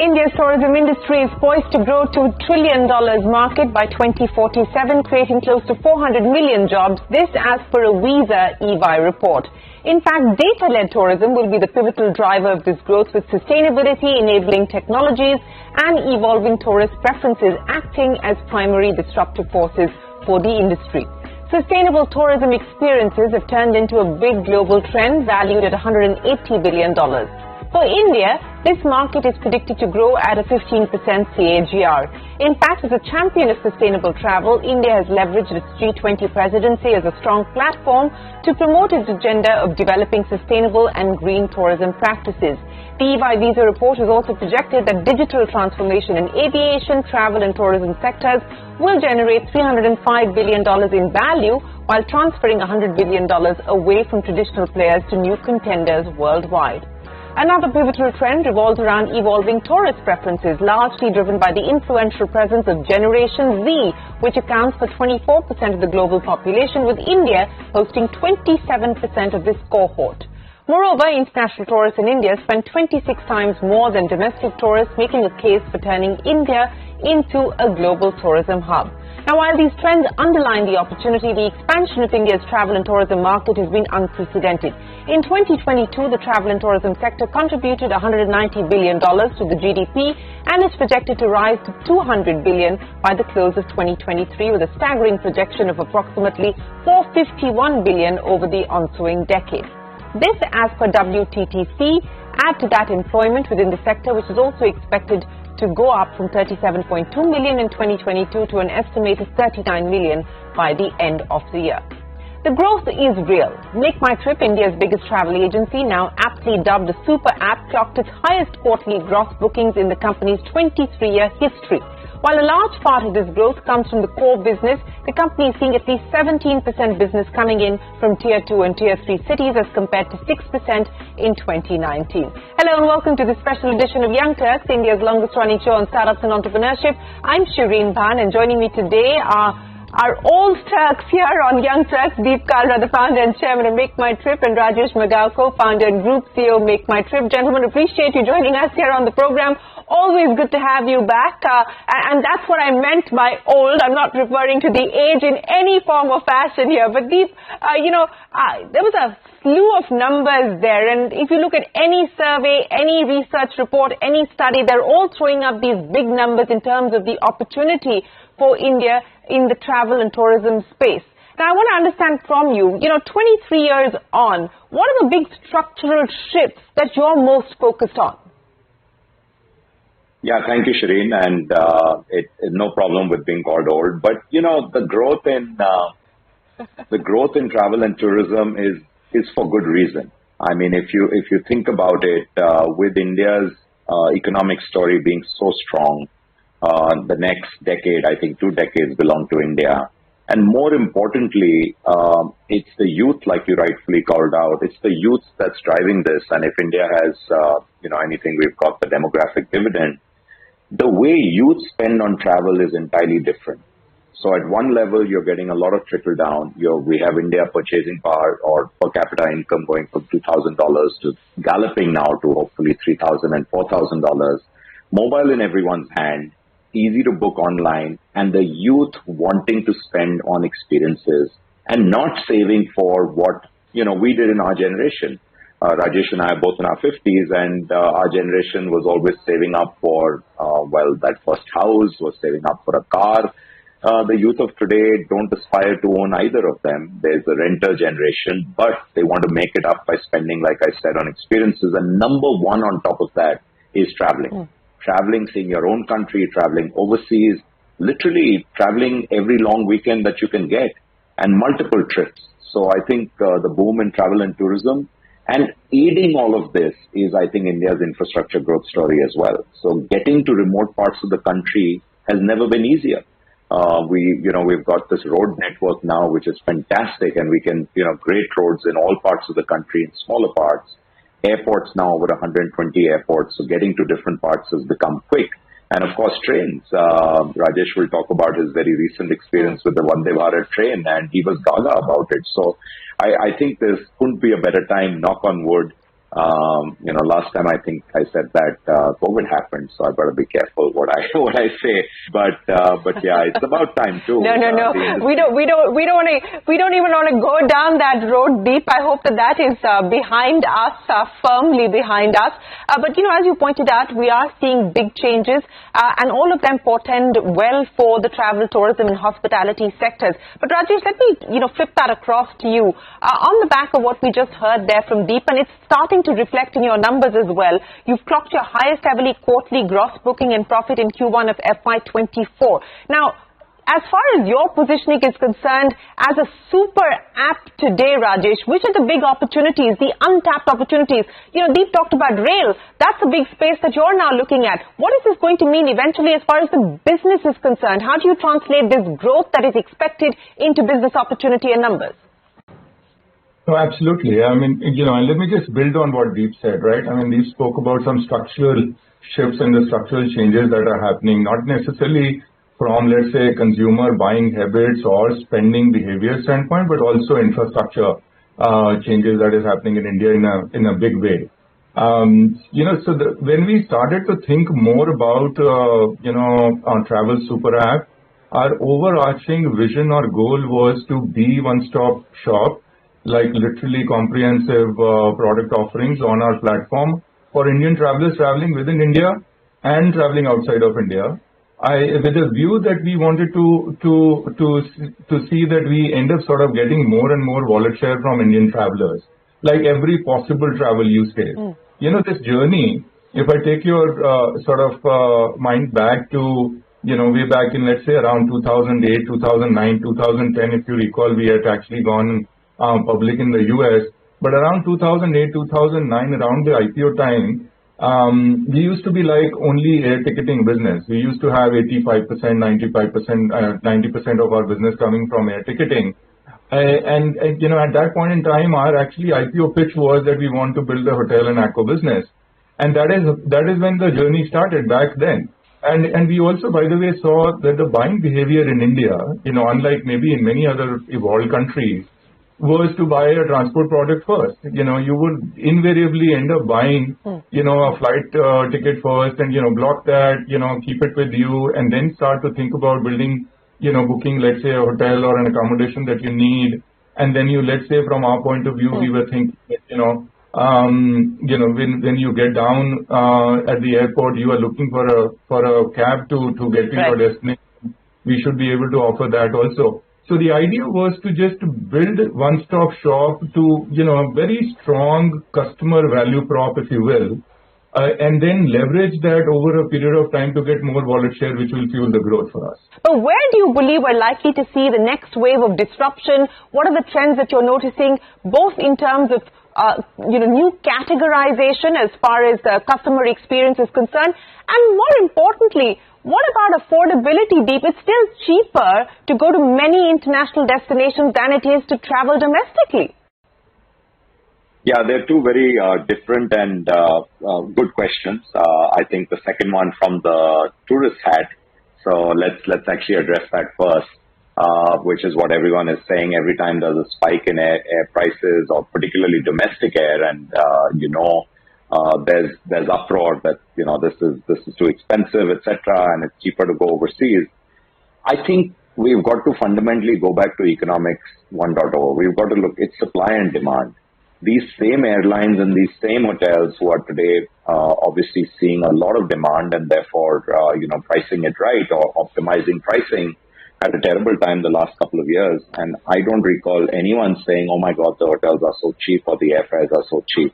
India's tourism industry is poised to grow to $1 trillion market by 2047, creating close to 400 million jobs. This as per a Visa EY report. In fact, data-led tourism will be the pivotal driver of this growth, with sustainability, enabling technologies and evolving tourist preferences acting as primary disruptive forces for the industry. Sustainable tourism experiences have turned into a big global trend valued at $180 billion. For India, this market is predicted to grow at a 15% CAGR. In fact, as a champion of sustainable travel, India has leveraged its G20 presidency as a strong platform to promote its agenda of developing sustainable and green tourism practices. The EY Visa report has also projected that digital transformation in aviation, travel and tourism sectors will generate $305 billion in value, while transferring $100 billion away from traditional players to new contenders worldwide. Another pivotal trend revolves around evolving tourist preferences, largely driven by the influential presence of Generation Z, which accounts for 24% of the global population, with India hosting 27% of this cohort. Moreover, international tourists in India spend 26 times more than domestic tourists, making a case for turning India into a global tourism hub. Now, while these trends underline the opportunity, the expansion of India's travel and tourism market has been unprecedented. In 2022, the travel and tourism sector contributed $190 billion to the GDP and is projected to rise to $200 billion by the close of 2023, with a staggering projection of approximately $451 billion over the ensuing decade. This, as per WTTC, add to that employment within the sector, which is also expected to go up from 37.2 million in 2022 to an estimated 39 million by the end of the year. The growth is real. Make My Trip, India's biggest travel agency, now aptly dubbed the Super App, clocked its highest quarterly gross bookings in the company's 23-year history. While a large part of this growth comes from the core business, the company is seeing at least 17% business coming in from Tier 2 and Tier 3 cities as compared to 6% in 2019. Hello and welcome to this special edition of Young Turks, India's longest running show on startups and entrepreneurship. I'm Shereen Bhan, and joining me today are old Turks here on Young Turks, Kalra, the founder and chairman of Make My Trip, and Rajesh, Magow, co-founder and group CEO of Make My Trip. Gentlemen, appreciate you joining us here on the program. Always good to have you back, and that's what I meant by old. I'm not referring to the age in any form or fashion here, but there was a slew of numbers there, and if you look at any survey, any research report, any study, they're all throwing up these big numbers in terms of the opportunity for India in the travel and tourism space. Now, I want to understand from you, 23 years on, what are the big structural shifts that you're most focused on? Yeah, thank you, Shereen, and no problem with being called old. But the growth in travel and tourism is for good reason. I mean, if you think about it, with India's economic story being so strong, the next decade, I think 2 decades belong to India, and more importantly, it's the youth, like you rightfully called out. It's the youth that's driving this, and if India has anything, we've got the demographic dividend. The way youth spend on travel is entirely different. So at one level, you're getting a lot of trickle down. We have India purchasing power or per capita income going from $2,000 to galloping now to hopefully $3,000 and $4,000. Mobile in everyone's hand, easy to book online, and the youth wanting to spend on experiences and not saving for what we did in our generation. Rajesh and I are both in our 50s, and our generation was always saving up for, that first house, was saving up for a car. The youth of today don't aspire to own either of them. There's a renter generation, but they want to make it up by spending, like I said, on experiences. And number one on top of that is traveling. Traveling, seeing your own country, traveling overseas, literally traveling every long weekend that you can get, and multiple trips. So I think the boom in travel and tourism, and aiding all of this is, I think, India's infrastructure growth story as well. So getting to remote parts of the country has never been easier. We've got this road network now, which is fantastic, and we can, great roads in all parts of the country, in smaller parts. Airports now, over 120 airports, so getting to different parts has become quick. And of course, trains. Rajesh will talk about his very recent experience with the Vande Bharat train, and he was gaga about it. So I think there couldn't be a better time, knock on wood, Last time I think I said that COVID happened, so I better be careful what I say. But yeah, it's about time too. No. We don't even want to go down that road deep. I hope that is behind us, firmly behind us. But as you pointed out, we are seeing big changes, and all of them portend well for the travel, tourism, and hospitality sectors. But Rajesh, let me flip that across to you. On the back of what we just heard there from Deep, and it's starting to reflect in your numbers as well. You've clocked your highest ever quarterly gross booking and profit in Q1 of FY24. Now, as far as your positioning is concerned, as a super app today, Rajesh, which are the big opportunities, the untapped opportunities? Deep talked about rail. That's a big space that you're now looking at. What is this going to mean eventually as far as the business is concerned? How do you translate this growth that is expected into business opportunity and numbers? No, absolutely. I mean, and let me just build on what Deep said, right? I mean, Deep spoke about some structural shifts and the structural changes that are happening, not necessarily from, let's say, consumer buying habits or spending behavior standpoint, but also infrastructure changes that is happening in India in a big way. When we started to think more about, our travel super app, our overarching vision or goal was to be one-stop shop, like literally comprehensive product offerings on our platform for Indian travelers traveling within India and traveling outside of India. With a view that we wanted to see that we end up sort of getting more and more wallet share from Indian travelers, like every possible travel use case. This journey, if I take your mind back to, way back in, let's say, around 2008, 2009, 2010, if you recall, we had actually gone public in the US. But around 2008, 2009, around the IPO time, we used to be like only air ticketing business. We used to have 85%, 95%, 90% of our business coming from air ticketing. And at that point in time, our actually IPO pitch was that we want to build a hotel and acco business. And that is when the journey started back then. And we also, by the way, saw that the buying behavior in India, unlike maybe in many other evolved countries, was to buy a transport product first. You would invariably end up buying, a flight ticket first and, block that, keep it with you and then start to think about building, booking, let's say, a hotel or an accommodation that you need. And then let's say, from our point of view, we were thinking, when you get down at the airport, you are looking for a cab to get to your destination. We should be able to offer that also. So the idea was to just build one-stop shop to, a very strong customer value prop, if you will, and then leverage that over a period of time to get more wallet share, which will fuel the growth for us. But where do you believe we're likely to see the next wave of disruption? What are the trends that you're noticing, both in terms of new categorization as far as the customer experience is concerned, and more importantly, what about affordability, Deep? It's still cheaper to go to many international destinations than it is to travel domestically. Yeah, they're two very different and good questions. I think the second one from the tourist hat. So let's actually address that first, which is what everyone is saying every time there's a spike in air prices, or particularly domestic air, and there's uproar that this is too expensive, etc., and it's cheaper to go overseas. I think we've got to fundamentally go back to economics 1.0. We've got to look at supply and demand. These same airlines and these same hotels who are today obviously seeing a lot of demand and therefore pricing it right or optimizing pricing had a terrible time the last couple of years. And I don't recall anyone saying, "Oh my God, the hotels are so cheap or the airfares are so cheap."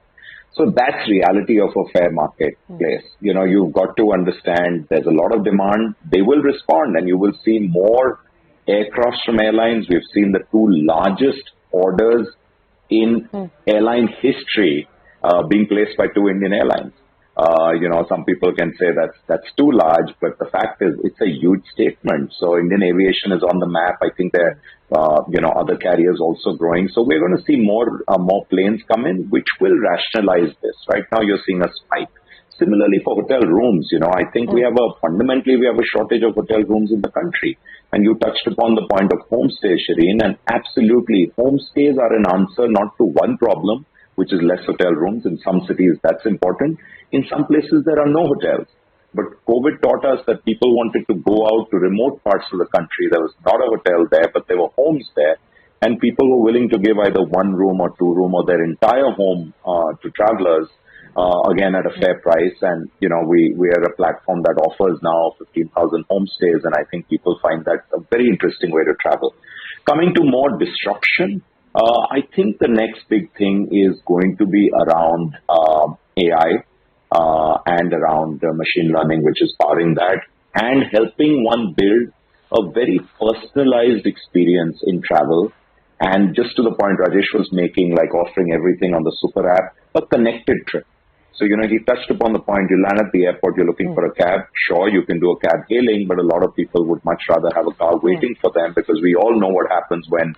So that's reality of a fair marketplace. You've got to understand there's a lot of demand. They will respond, and you will see more aircrafts from airlines. We've seen the two largest orders in airline history being placed by two Indian airlines. Some people can say that's too large, but the fact is it's a huge statement. So Indian aviation is on the map. I think there other carriers also growing. So we're going to see more planes come in, which will rationalize this. Right now you're seeing a spike. Similarly for hotel rooms, I think fundamentally we have a shortage of hotel rooms in the country. And you touched upon the point of homestays, Shereen, and absolutely homestays are an answer not to one problem, which is less hotel rooms. In some cities, that's important. In some places, there are no hotels. But COVID taught us that people wanted to go out to remote parts of the country. There was not a hotel there, but there were homes there. And people were willing to give either one room or two room or their entire home to travelers, again, at a fair price. And, we are a platform that offers now 15,000 homestays. And I think people find that a very interesting way to travel. Coming to more disruption, I think the next big thing is going to be around AI and around machine learning, which is powering that, and helping one build a very personalized experience in travel. And just to the point Rajesh was making, like offering everything on the super app, a connected trip. So, he touched upon the point, you land at the airport, you're looking for a cab. Sure, you can do a cab hailing, but a lot of people would much rather have a car waiting for them, because we all know what happens when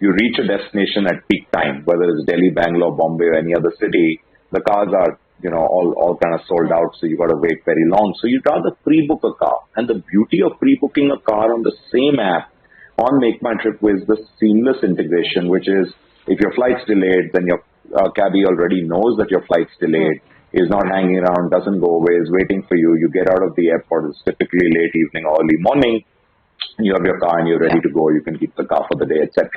you reach a destination at peak time, whether it's Delhi, Bangalore, Bombay, or any other city. The cars are, all kind of sold out, so you've got to wait very long. So you'd rather pre-book a car. And the beauty of pre-booking a car on the same app on Make My Trip is the seamless integration, which is if your flight's delayed, then your cabbie already knows that your flight's delayed, is not hanging around, doesn't go away, is waiting for you. You get out of the airport, it's typically late evening or early morning. You have your car and you're ready to go. You can keep the car for the day, etc.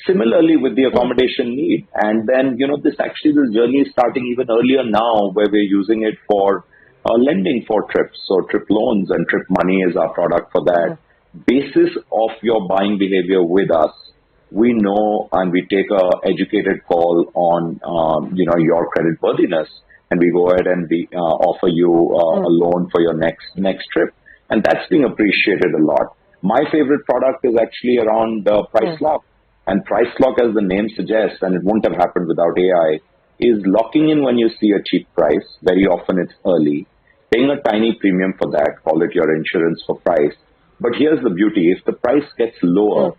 Similarly with the accommodation need. And then, this journey is starting even earlier now, where we're using it for lending for trips. So trip loans and Trip Money is our product for that. Basis of your buying behavior with us, we know and we take a educated call on, your credit worthiness, and we go ahead and we offer you a loan for your next trip. And that's being appreciated a lot. My favorite product is actually around Price Lock. And Price Lock, as the name suggests, and it wouldn't have happened without AI, is locking in when you see a cheap price. Very often it's early. Paying a tiny premium for that, call it your insurance for price. But here's the beauty. If the price gets lower,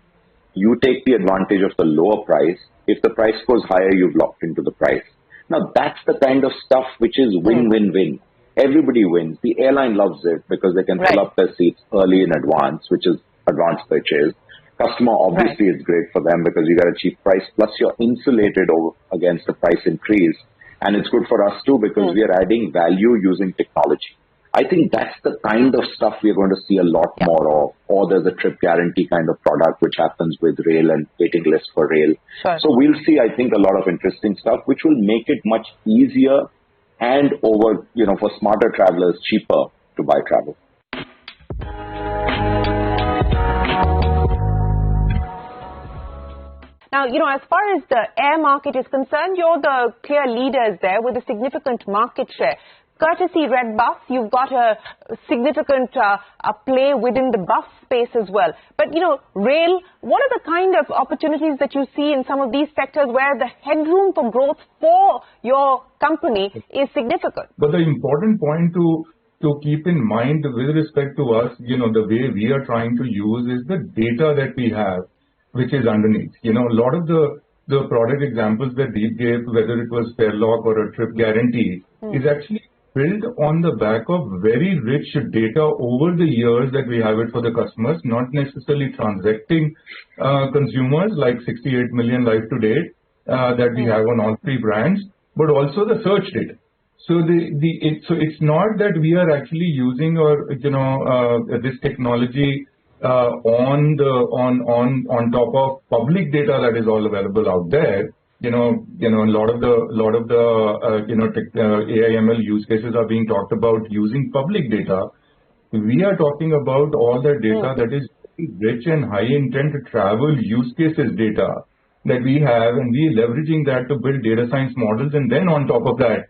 you take the advantage of the lower price. If the price goes higher, you've locked into the price. Now, that's the kind of stuff which is win-win-win. Everybody wins. The airline loves it because they can fill up their seats early in advance, which is advance purchase. Customer, obviously, it's great for them because you got a cheap price, plus you're insulated against the price increase. And it's good for us too because we are adding value using technology. I think that's the kind of stuff we're going to see a lot more of. Or there's a trip guarantee kind of product which happens with rail and waiting list for rail. So we'll see, I think, a lot of interesting stuff which will make it much easier and for smarter travelers, cheaper to buy travel. Now, as far as the air market is concerned, you're the clear leaders there with a significant market share. Courtesy Red Bus, you've got a significant play within the bus space as well. But, rail, what are the kind of opportunities that you see in some of these sectors where the headroom for growth for your company is significant? But the important point to keep in mind with respect to us, the way we are trying to use is the data that we have, which is underneath. A lot of the product examples that Deep gave, whether it was Fairlock or a trip guarantee, is actually built on the back of very rich data over the years that we have it for the customers, not necessarily transacting consumers like 68 million live to date that we have on all three brands, but also the search data. So so it's not that we are actually using this technology on top of public data that is all available out there. A lot of the AI/ML use cases are being talked about using public data. We are talking about all the data that is rich and high intent travel use cases data that we have, and we are leveraging that to build data science models, and then on top of that,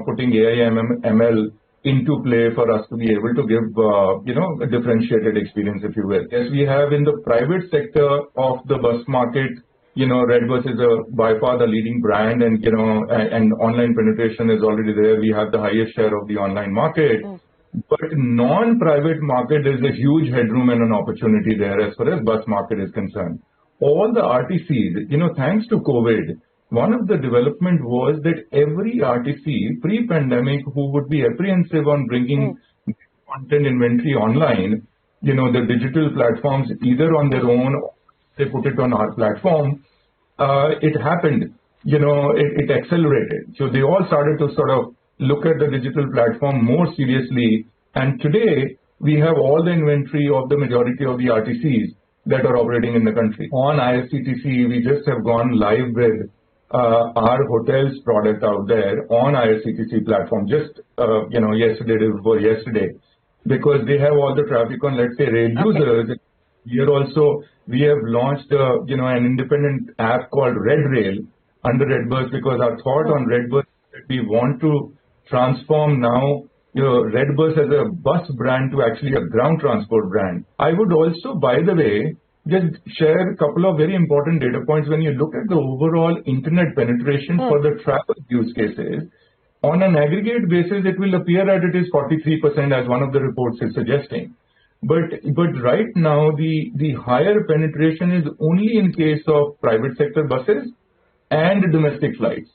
putting AI/ML into play for us to be able to give, a differentiated experience, if you will. Yes, we have in the private sector of the bus market, Redbus is by far the leading brand, and and online penetration is already there. We have the highest share of the online market, but non-private market is a huge headroom and an opportunity there as far as bus market is concerned. All the RTCs, thanks to COVID, one of the development was that every RTC pre-pandemic who would be apprehensive on bringing content inventory online, the digital platforms either on their own, they put it on our platform. It happened it accelerated. So they all started to sort of look at the digital platform more seriously. And today, we have all the inventory of the majority of the RTCs that are operating in the country. On IRCTC, we just have gone live with our hotels product out there on IRCTC platform just, yesterday, day before yesterday, because they have all the traffic on, let's say, rail users. Here also, we have launched, an independent app called Red Rail under Redbus, because our thought on Redbus is that we want to transform now Redbus as a bus brand to actually a ground transport brand. I would also, by the way, just share a couple of very important data points. When you look at the overall internet penetration for the travel use cases, on an aggregate basis, it will appear that it is 43%, as one of the reports is suggesting. But right now, the higher penetration is only in case of private sector buses and domestic flights.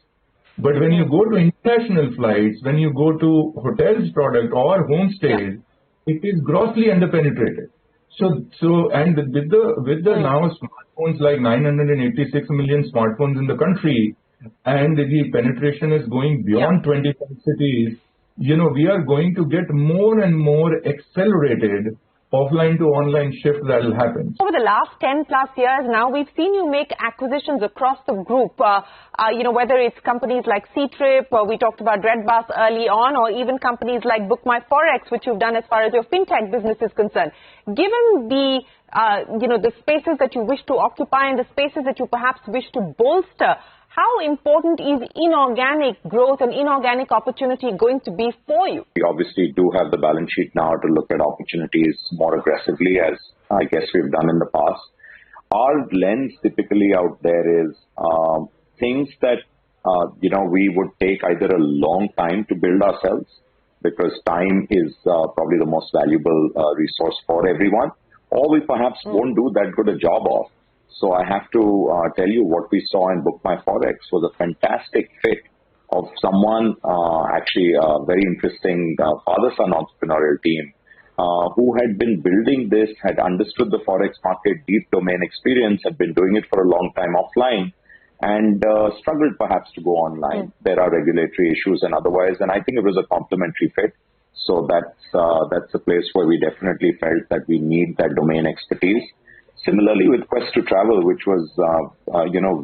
But when you go to international flights, when you go to hotels product or homestays, it is grossly underpenetrated. And with the now smartphones, like 986 million smartphones in the country, and the penetration is going beyond 25 cities, we are going to get more and more accelerated offline to online shift that will happen. Over the last 10 plus years now, we've seen you make acquisitions across the group, whether it's companies like C-Trip, we talked about Redbus early on, or even companies like Book My Forex, which you've done as far as your fintech business is concerned. Given the spaces that you wish to occupy and the spaces that you perhaps wish to bolster, how important is inorganic growth and inorganic opportunity going to be for you? We obviously do have the balance sheet now to look at opportunities more aggressively, as I guess we've done in the past. Our lens typically out there is things that, we would take either a long time to build ourselves, because time is probably the most valuable resource for everyone, or we perhaps won't do that good a job of. So I have to tell you, what we saw in Book My Forex was a fantastic fit of someone, actually a very interesting father-son entrepreneurial team, who had been building this, had understood the Forex market, deep domain experience, had been doing it for a long time offline, and struggled perhaps to go online. There are regulatory issues and otherwise, and I think it was a complementary fit. So that's a place where we definitely felt that we need that domain expertise. Similarly, with Quest to Travel, which was,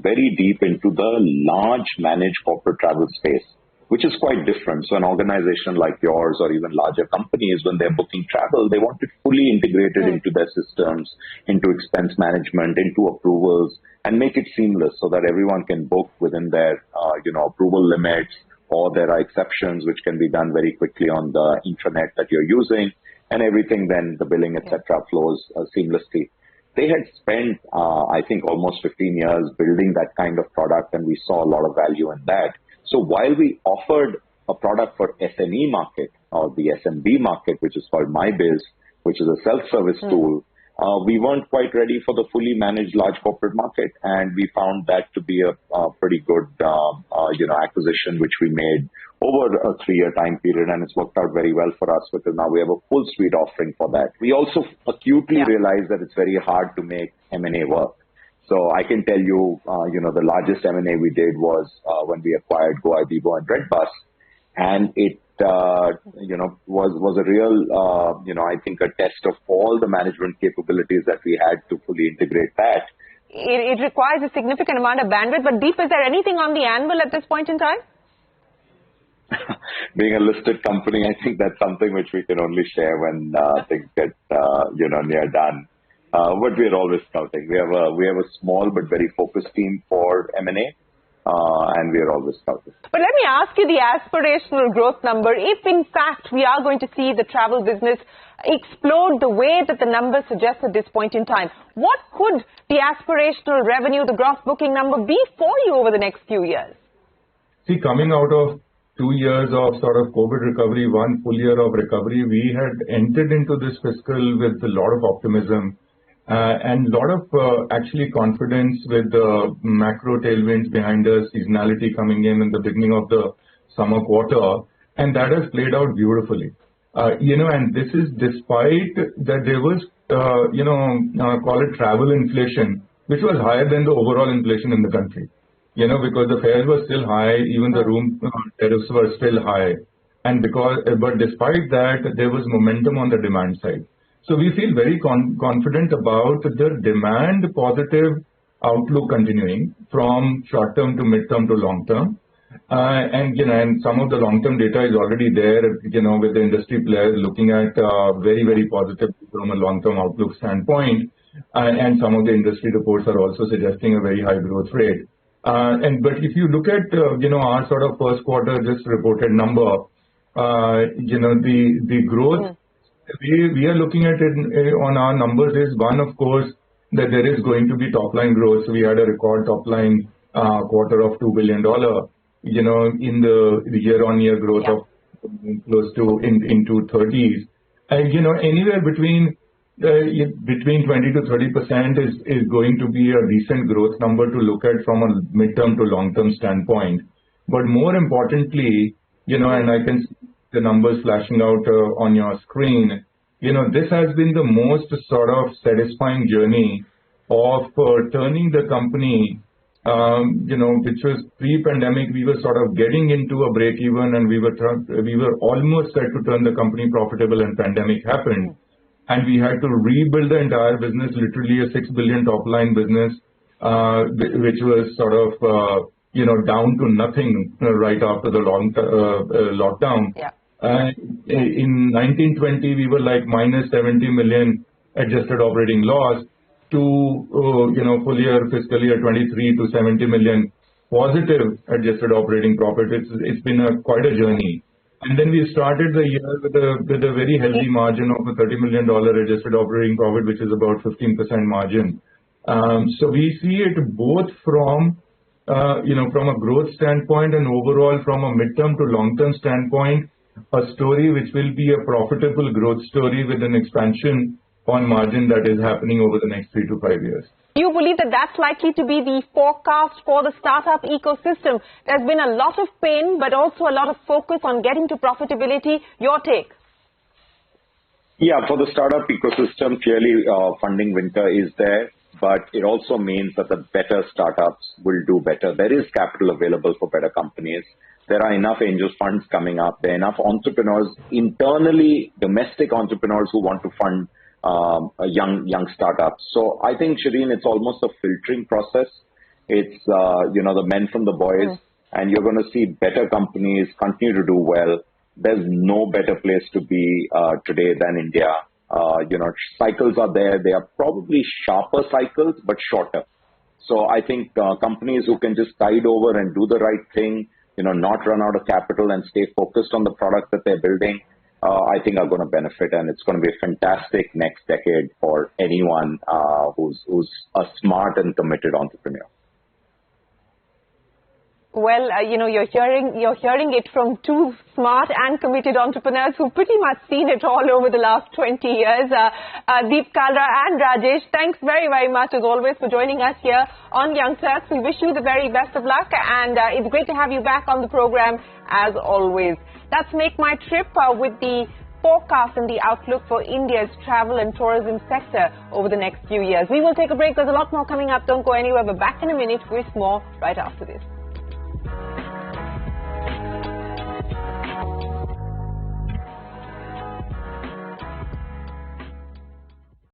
very deep into the large managed corporate travel space, which is quite different. So an organization like yours, or even larger companies, when they're booking travel, they want it fully integrated into their systems, into expense management, into approvals, and make it seamless so that everyone can book within their, approval limits, or there are exceptions which can be done very quickly on the intranet that you're using, and everything then, the billing, etc., flows seamlessly. They had spent, I think, almost 15 years building that kind of product, and we saw a lot of value in that. So while we offered a product for SME market, or the SMB market, which is called MyBiz, which is a self-service tool, we weren't quite ready for the fully managed large corporate market, and we found that to be a pretty good, acquisition, which we made over a 3-year time period, and it's worked out very well for us, because now we have a full suite offering for that. We also acutely realized that it's very hard to make M&A work. So I can tell you, the largest M&A we did was when we acquired GoIbibo and Redbus, and it was a real, I think, a test of all the management capabilities that we had to fully integrate that. It requires a significant amount of bandwidth, but Deep, is there anything on the anvil at this point in time? Being a listed company, I think that's something which we can only share when things get, near done. But we are always scouting. We have a small but very focused team for M&A. And we are always scouting. But let me ask you the aspirational growth number. If in fact we are going to see the travel business explode the way that the numbers suggest at this point in time, what could the aspirational revenue, the gross booking number, be for you over the next few years? See, coming out of 2 years of sort of COVID recovery, 1 full year of recovery, we had entered into this fiscal with a lot of optimism. And a lot of actually confidence with the macro tailwinds behind us, seasonality coming in the beginning of the summer quarter, and that has played out beautifully. And this is despite that there was, call it travel inflation, which was higher than the overall inflation in the country. because the fares were still high, even the room tariffs were still high. But despite that, there was momentum on the demand side. So we feel very confident about the demand positive outlook continuing from short term to mid term to long term. And some of the long term data is already there, with the industry players looking at very, very positive from a long term outlook standpoint. And some of the industry reports are also suggesting a very high growth rate. But if you look at, our sort of first quarter just reported number, the growth we are looking at it on our numbers is one, of course, that there is going to be top line growth. So we had a record top line quarter of $2 billion, in the year-on-year growth of close to into 30s. And, anywhere between 20 to 30% is going to be a decent growth number to look at from a midterm to long-term standpoint. But more importantly, and I can see the numbers flashing out on your screen, this has been the most sort of satisfying journey of turning the company, which was pre-pandemic. We were sort of getting into a break even, and we were almost set to turn the company profitable, and pandemic happened. And we had to rebuild the entire business, literally a $6 billion top line business, which was sort of, down to nothing right after the lockdown. Yeah. In 1920, we were like minus 70 million adjusted operating loss to, full year fiscal year 23 to 70 million positive adjusted operating profit. It's been quite a journey. And then we started the year with a very healthy margin of a $30 million adjusted operating profit, which is about 15% margin. So we see it both from, from a growth standpoint and overall from a midterm to long-term standpoint, a story which will be a profitable growth story with an expansion on margin that is happening over the next 3 to 5 years. Do you believe that that's likely to be the forecast for the startup ecosystem? There's been a lot of pain, but also a lot of focus on getting to profitability. Your take? Yeah, for the startup ecosystem, clearly funding winter is there, but it also means that the better startups will do better. There is capital available for better companies. There are enough angel funds coming up. There are enough entrepreneurs, internally domestic entrepreneurs who want to fund young startups. So I think, Shereen, it's almost a filtering process. It's, the men from the boys, and you're going to see better companies continue to do well. There's no better place to be today than India. Cycles are there. They are probably sharper cycles, but shorter. So I think companies who can just tide over and do the right thing, not run out of capital and stay focused on the product that they're building, I think are going to benefit, and it's going to be a fantastic next decade for anyone who's a smart and committed entrepreneur. Well, you're hearing it from two smart and committed entrepreneurs who've pretty much seen it all over the last 20 years. Deep, Kalra and Rajesh, thanks very, very much as always for joining us here on Young Turks. We wish you the very best of luck, and it's great to have you back on the program as always. That's Make My Trip with the forecast and the outlook for India's travel and tourism sector over the next few years. We will take a break. There's a lot more coming up. Don't go anywhere. We're back in a minute with more right after this.